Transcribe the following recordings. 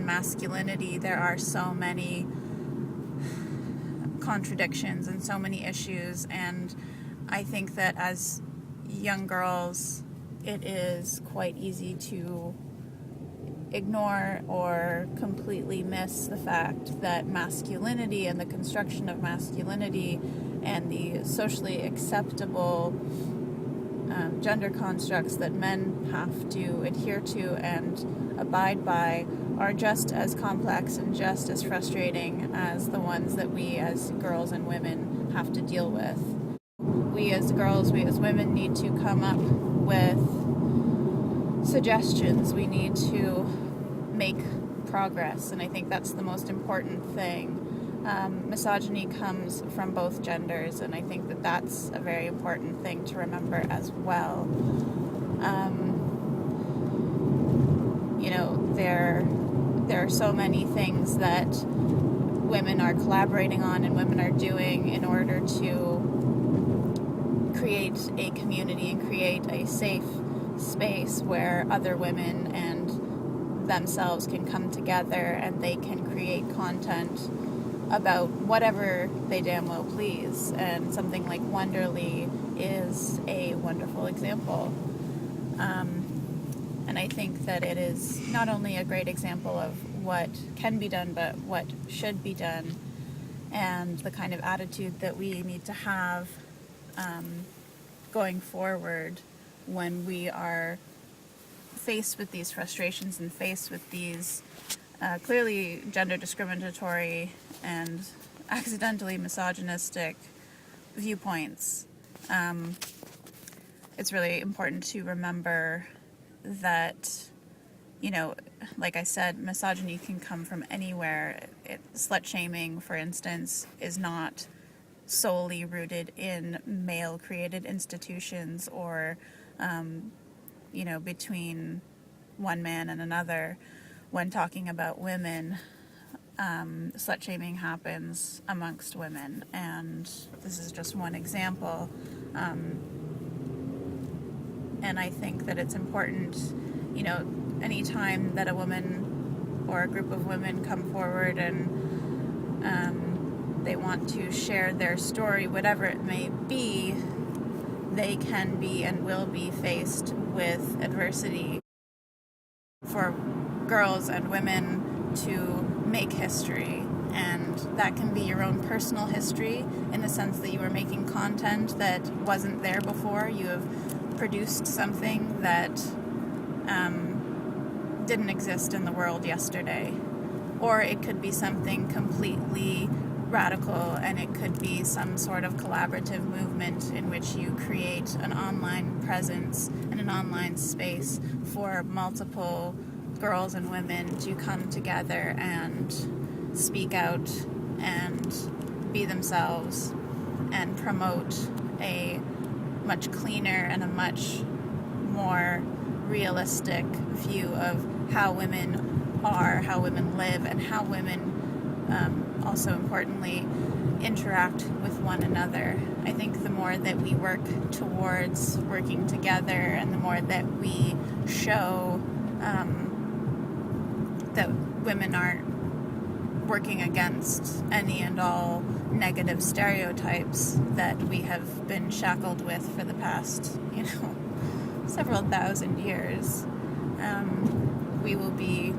masculinity, there are so many contradictions and so many issues, and I think that as young girls, it is quite easy to ignore or completely miss the fact that masculinity and the construction of masculinity and the socially acceptable gender constructs that men have to adhere to and abide by are just as complex and just as frustrating as the ones that we as girls and women have to deal with. We as girls, we as women need to come up with suggestions. We need to make progress, and I think that's the most important thing. Misogyny comes from both genders, and I think that that's a very important thing to remember as well. There are so many things that women are collaborating on and women are doing in order to create a community and create a safe space where other women and themselves can come together and they can create content about whatever they damn well please. And something like Wonderly is a wonderful example. And I think that it is not only a great example of what can be done, but what should be done, and the kind of attitude that we need to have going forward when we are faced with these frustrations and faced with these clearly gender discriminatory and accidentally misogynistic viewpoints. It's really important to remember that, like I said, misogyny can come from anywhere. Slut-shaming, for instance, is not solely rooted in male-created institutions or, between one man and another. When talking about women, slut-shaming happens amongst women, and this is just one example. And I think that it's important, anytime that a woman or a group of women come forward and they want to share their story, whatever it may be, they can be and will be faced with adversity. For girls and women to make history, and that can be your own personal history in the sense that you are making content that wasn't there before. You have produced something that didn't exist in the world yesterday, or it could be something completely radical, and it could be some sort of collaborative movement in which you create an online presence and an online space for multiple girls and women to come together and speak out and be themselves and promote a much cleaner and a much more realistic view of how women are, how women live, and how women also importantly interact with one another. I think the more that we work towards working together and the more that we show that women aren't working against any and all negative stereotypes that we have been shackled with for the past, several thousand years, we will be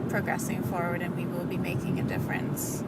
progressing forward and we will be making a difference.